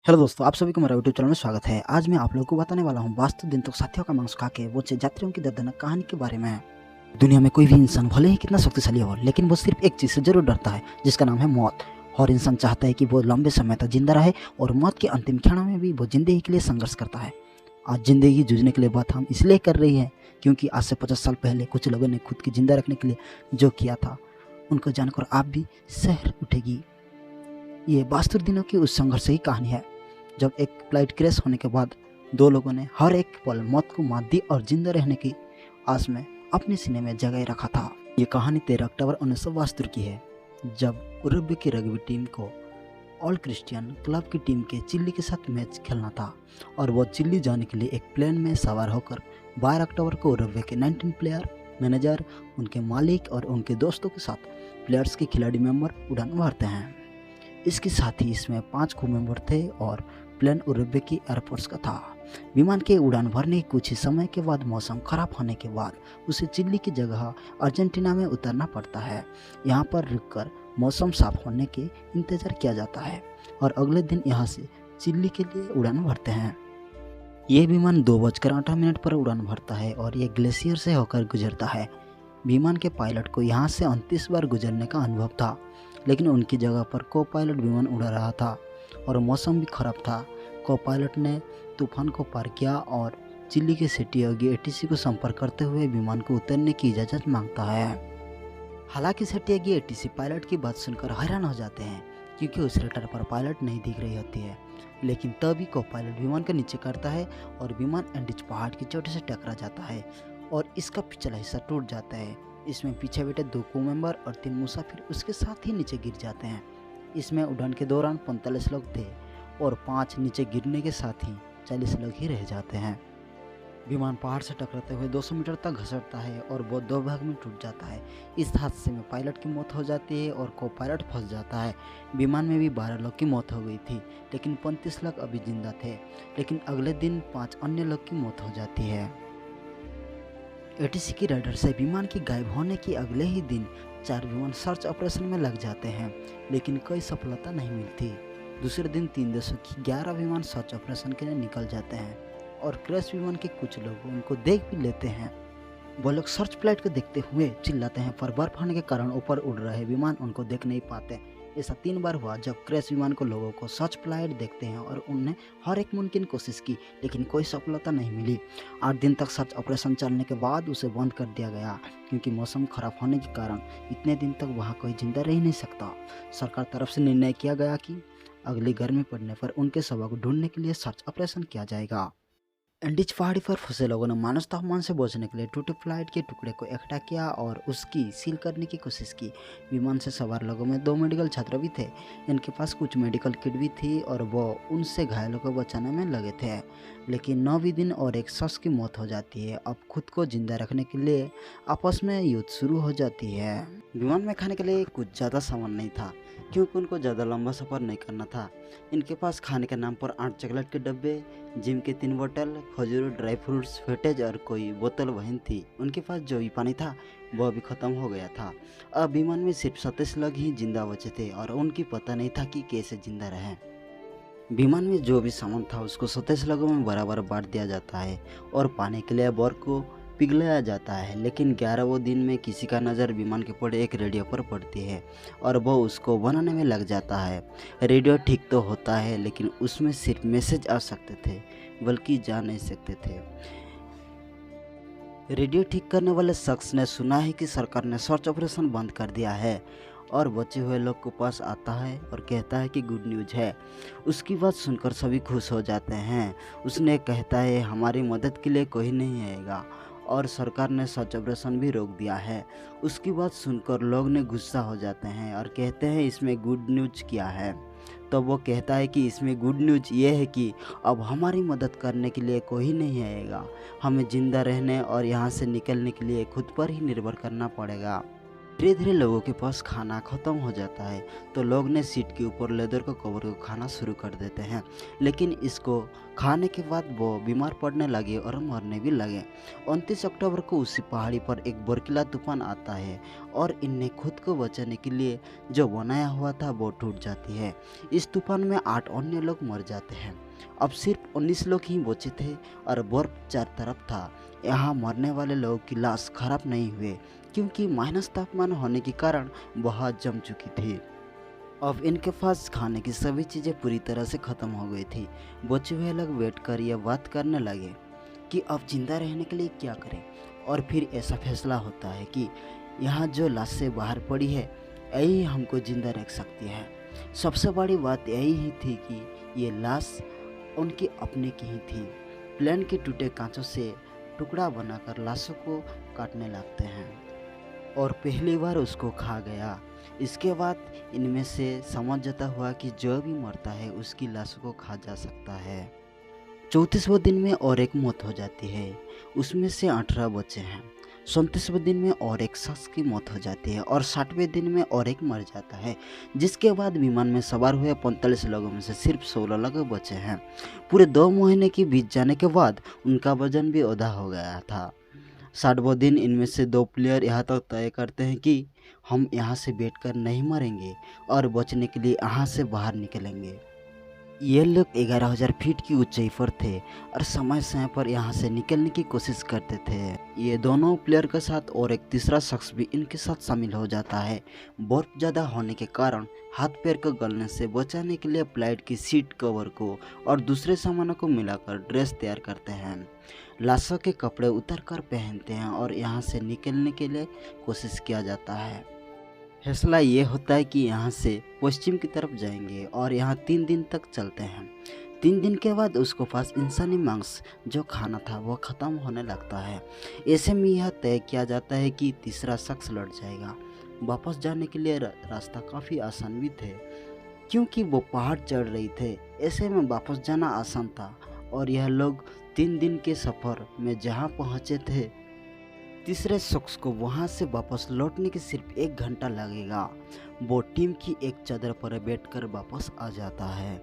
Hello दोस्तों, आप सभी को मेरा यूट्यूब चैनल में स्वागत है। आज मैं आप लोगों को बताने वाला हूँ 22 दिन तक साथियों का मांस खा के बचे यात्रियों की दर्दनाक कहानी के बारे में। दुनिया में कोई भी इंसान भले ही कितना शक्तिशाली हो, लेकिन वो सिर्फ एक चीज से जरूर डरता है, जिसका नाम है मौत। हर इंसान चाहता है कि वो लंबे समय तक जिंदा रहे और मौत के अंतिम क्षणों में भी वो जिंदगी के लिए संघर्ष करता है। आज जिंदगी जूझने के लिए बात हम इसलिए कर रही है क्योंकि आज से 50 साल पहले कुछ लोगों ने खुद की जिंदा रखने के लिए जो किया था, उनको जानकर आप भी सहर उठेगी। ये 72 दिनों की उस संघर्ष की कहानी है जब एक फ्लाइट क्रैश होने के बाद दो लोगों ने हर एक पल मौत को मात दी और जिंदा रहने की आस में अपने सीने में जगह रखा था। ये कहानी 13 अक्टूबर 1972 की है, जब उरुग्वे की रग्बी टीम को ऑल क्रिश्चियन क्लब की टीम के चिल्ली के साथ मैच खेलना था और वो चिल्ली जाने के लिए एक प्लेन में सवार होकर 12 अक्टूबर को उरुग्वे के 19 प्लेयर, मैनेजर, उनके मालिक और उनके दोस्तों के साथ प्लेयर्स के खिलाड़ी मेंबर उड़ान भरते हैं। इसके साथ ही इसमें 5 क्रू मेंबर थे और प्लेन उरुग्वे की एयरफोर्स का था। विमान के उड़ान भरने के कुछ ही समय के बाद मौसम खराब होने के बाद उसे चिली की जगह अर्जेंटीना में उतरना पड़ता है। यहाँ पर रुककर मौसम साफ होने के इंतजार किया जाता है और अगले दिन यहाँ से चिली के लिए उड़ान भरते हैं। ये विमान 2:08 पर उड़ान भरता है और ये ग्लेशियर से होकर गुजरता है। विमान के पायलट को यहाँ से 29 बार गुजरने का अनुभव था, लेकिन उनकी जगह पर को पायलट विमान उड़ा रहा था और मौसम भी खराब था। को पायलट ने तूफान को पार किया और चिली के सेटियागी एटीसी को संपर्क करते हुए विमान को उतरने की इजाज़त मांगता है। हालांकि सेटियागी एटीसी पायलट की बात सुनकर हैरान हो जाते हैं क्योंकि उस रडार पर पायलट नहीं दिख रही होती है, लेकिन तभी को पायलट विमान को नीचे करता है और विमान एंडीज पहाड़ की चोटी से टकरा जाता है और इसका पिछला हिस्सा टूट जाता है। इसमें पीछे बैठे 2 क्रू मेंबर और 3 मुसाफिर उसके साथ ही नीचे गिर जाते हैं। इसमें उड़ान के दौरान 45 लोग थे और 5 नीचे गिरने के साथ ही 40 लोग ही रह जाते हैं। विमान पहाड़ से टकराते हुए 200 मीटर तक घसरता है और वो 2 भाग में टूट जाता है। इस हादसे में पायलट की मौत हो जाती है और को पायलट फंस जाता है। विमान में भी 12 लोग की मौत हो गई थी, लेकिन 35 लोग अभी जिंदा थे। लेकिन अगले दिन 5 अन्य लोग की मौत हो जाती है। एटीसी की रडार से विमान की गायब होने के अगले ही दिन 4 विमान सर्च ऑपरेशन में लग जाते हैं, लेकिन कोई सफलता नहीं मिलती। दूसरे दिन 3 देशों की 11 विमान सर्च ऑपरेशन के लिए निकल जाते हैं और क्रैश विमान के कुछ लोग उनको देख भी लेते हैं। वो लोग सर्च फ्लाइट को देखते हुए चिल्लाते हैं, पर बर्फ होने के कारण ऊपर उड़ रहे विमान उनको देख नहीं पाते। ऐसा 3 बार हुआ जब क्रैश विमान को लोगों को सर्च फ्लाइट देखते हैं और उन्हें हर एक मुमकिन कोशिश की, लेकिन कोई सफलता नहीं मिली। 8 दिन तक सर्च ऑपरेशन चलने के बाद उसे बंद कर दिया गया क्योंकि मौसम खराब होने के कारण इतने दिन तक वहाँ कोई जिंदा रह नहीं सकता। सरकार तरफ से निर्णय किया गया कि अगली गर्मी पड़ने पर उनके शवों को ढूंढने के लिए सर्च ऑपरेशन किया जाएगा। एंडीज पहाड़ी पर फंसे लोगों ने मानव तापमान से बचने के लिए टूटे फ्लाइट के टुकड़े को इकट्ठा किया और उसकी सील करने की कोशिश की। विमान से सवार लोगों में 2 मेडिकल छात्र भी थे। इनके पास कुछ मेडिकल किट भी थी और वो उनसे घायलों को बचाने में लगे थे। लेकिन 9वें दिन और एक शख्स की मौत हो जाती है। अब खुद को जिंदा रखने के लिए आपस में युद्ध शुरू हो जाती है। विमान में खाने के लिए कुछ ज़्यादा सामान नहीं था क्योंकि उनको ज़्यादा लंबा सफ़र नहीं करना था। इनके पास खाने के नाम पर 8 चॉकलेट के डब्बे, जिम के 3 बोतल, खजूर, ड्राई फ्रूट्स, फेटेज और कोई बोतल वहीं थी। उनके पास जो भी पानी था वह भी ख़त्म हो गया था। अब विमान में सिर्फ 27 लोग ही जिंदा बचे थे और उनकी पता नहीं था कि कैसे जिंदा रहें। विमान में जो भी सामान था उसको 27 लोगों में बराबर बांट दिया जाता है और पाने के लिए बर्फ को पिघलाया जाता है। लेकिन 11वें दिन में किसी का नज़र विमान के पड़े एक रेडियो पर पड़ती है और वो उसको बनाने में लग जाता है। रेडियो ठीक तो होता है, लेकिन उसमें सिर्फ मैसेज आ सकते थे, बल्कि जा नहीं सकते थे। रेडियो ठीक करने वाले शख्स ने सुना है कि सरकार ने सर्च ऑपरेशन बंद कर दिया है और बचे हुए लोग के पास आता है और कहता है कि गुड न्यूज़ है। उसकी बात सुनकर सभी खुश हो जाते हैं। उसने कहता है हमारी मदद के लिए कोई नहीं आएगा और सरकार ने सर्च ऑपरेशन भी रोक दिया है। उसकी बात सुनकर लोग ने गुस्सा हो जाते हैं और कहते हैं इसमें गुड न्यूज़ क्या है। तो वो कहता है कि इसमें गुड न्यूज़ ये है कि अब हमारी मदद करने के लिए कोई नहीं आएगा। हमें ज़िंदा रहने और यहाँ से निकलने के लिए खुद पर ही निर्भर करना पड़ेगा। धीरे धीरे लोगों के पास खाना ख़त्म हो जाता है तो लोग ने सीट के ऊपर लेदर का कवर को खाना शुरू कर देते हैं, लेकिन इसको खाने के बाद वो बीमार पड़ने लगे और मरने भी लगे। 29 अक्टूबर को उसी पहाड़ी पर एक बर्फीला तूफान आता है और इनने खुद को बचाने के लिए जो बनाया हुआ था वो टूट जाती है। इस तूफान में 8 अन्य लोग मर जाते हैं। अब सिर्फ 19 लोग ही बचे थे और बर्फ चार तरफ था। यहाँ मरने वाले लोगों की लाश खराब नहीं हुए क्योंकि माइनस तापमान होने के कारण बहुत जम चुकी थी। अब इनके पास खाने की सभी चीज़ें पूरी तरह से ख़त्म हो गई थी। बचे हुए लोग बैठकर यह बात करने लगे कि अब जिंदा रहने के लिए क्या करें। और फिर ऐसा फैसला होता है कि यहाँ जो लाशें बाहर पड़ी है यही हमको जिंदा रख सकती है। सबसे बड़ी बात यही ही थी कि ये लाश उनकी अपने की ही थी। प्लेन के टूटे कांचों से टुकड़ा बनाकर लाशों को काटने लगते हैं और पहली बार उसको खा गया। इसके बाद इनमें से समझौता हुआ कि जो भी मरता है उसकी लाश को खा जा सकता है। 34वें दिन में और एक मौत हो जाती है, उसमें से 18 बचे हैं। 37वें दिन में और एक शख्स की मौत हो जाती है और 60वें दिन में और एक मर जाता है। जिसके बाद विमान में सवार हुए 45 लोगों में से सिर्फ 16 लोग बचे हैं। पूरे 2 महीने की बीत जाने के बाद उनका वजन भी आधा हो गया था। 60वें दिन इनमें से 2 प्लेयर यहाँ तक तय करते हैं कि हम यहाँ से बैठकर नहीं मरेंगे और बचने के लिए यहाँ से बाहर निकलेंगे। ये लोग 11,000 फीट की ऊंचाई पर थे और समय समय पर यहाँ से निकलने की कोशिश करते थे। ये दोनों प्लेयर के साथ और एक तीसरा शख्स भी इनके साथ शामिल हो जाता है। बर्फ ज़्यादा होने के कारण हाथ पैर को गलने से बचाने के लिए फ्लाइट की सीट कवर को और दूसरे सामानों को मिलाकर ड्रेस तैयार करते हैं। लाशों के कपड़े उतर कर पहनते हैं और यहाँ से निकलने के लिए कोशिश किया जाता है। फैसला ये होता है कि यहाँ से पश्चिम की तरफ जाएंगे और यहाँ 3 दिन तक चलते हैं। 3 दिन के बाद उसको पास इंसानी मांस जो खाना था वो ख़त्म होने लगता है। ऐसे में यह तय किया जाता है कि तीसरा शख्स लौट जाएगा। वापस जाने के लिए रास्ता काफ़ी आसान भी थे क्योंकि वो पहाड़ चढ़ रही थे। ऐसे में वापस जाना आसान था और यह लोग 3 दिन के सफ़र में जहाँ पहुँचे थे तीसरे शख्स को वहां से वापस लौटने के सिर्फ 1 घंटा लगेगा। वो टीम की एक चादर पर बैठकर वापस आ जाता है।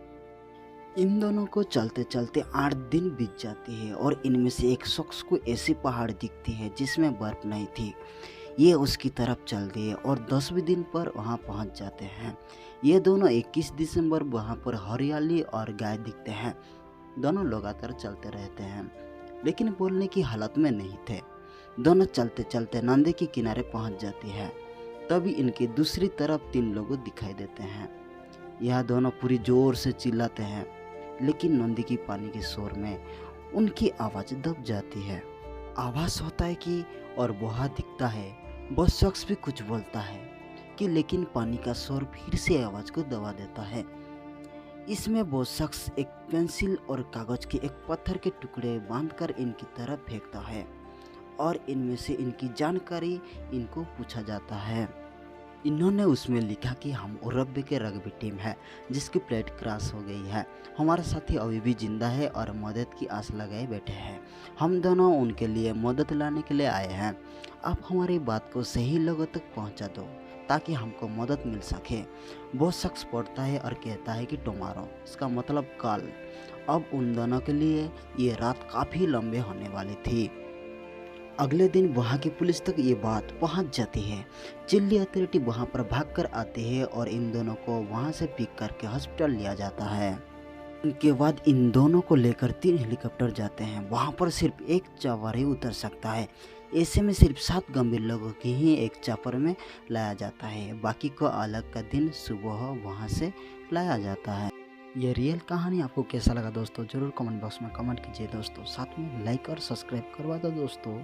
इन दोनों को चलते चलते 8 दिन बीत जाती है और इनमें से एक शख्स को ऐसी पहाड़ दिखती है जिसमें बर्फ नहीं थी। ये उसकी तरफ चल दिए और 10वें दिन पर वहां पहुंच जाते हैं। ये दोनों 21 दिसंबर वहां पर हरियाली और गाय दिखते हैं। दोनों लगातार चलते रहते हैं लेकिन बोलने की हालत में नहीं थे। दोनों चलते चलते नदी के किनारे पहुंच जाती है। तभी इनके दूसरी तरफ 3 लोग दिखाई देते हैं। यह दोनों पूरी जोर से चिल्लाते हैं लेकिन नदी की पानी के शोर में उनकी आवाज़ दब जाती है। आवाज़ होता है कि और वह दिखता है। वह शख्स भी कुछ बोलता है कि लेकिन पानी का शोर फिर से आवाज़ को दबा देता है। इसमें वो शख्स एक पेंसिल और कागज़ के एक पत्थर के टुकड़े बांधकर इनकी तरफ फेंकता है और इनमें से इनकी जानकारी इनको पूछा जाता है। इन्होंने उसमें लिखा कि हम उरुग्वे के रग्बी टीम है जिसकी फ्लाइट क्रैश हो गई है। हमारा साथी अभी भी जिंदा है और मदद की आस लगाए बैठे हैं। हम दोनों उनके लिए मदद लाने के लिए आए हैं। आप हमारी बात को सही लोगों तक पहुंचा दो ताकि हमको मदद मिल सके। वो शख्स पढ़ता है और कहता है कि टुमारो, इसका मतलब कल। अब उन दोनों के लिए ये रात काफ़ी लंबे होने वाली थी। अगले दिन वहाँ की पुलिस तक ये बात पहुँच जाती है। चिल्ली अथॉरिटी वहाँ पर भागकर आती है और इन दोनों को वहाँ से पिक करके हॉस्पिटल लिया जाता है। इनके बाद इन दोनों को लेकर 3 हेलीकॉप्टर जाते हैं। वहाँ पर सिर्फ एक चापर ही उतर सकता है। ऐसे में सिर्फ 7 गंभीर लोगों की ही एक चापर में लाया जाता है। बाकी को अलग का दिन सुबह वहाँ से लाया जाता है। ये रियल कहानी आपको कैसा लगा दोस्तों, ज़रूर कमेंट बॉक्स में कमेंट कीजिए दोस्तों। साथ में लाइक और सब्सक्राइब करवा दो दोस्तों।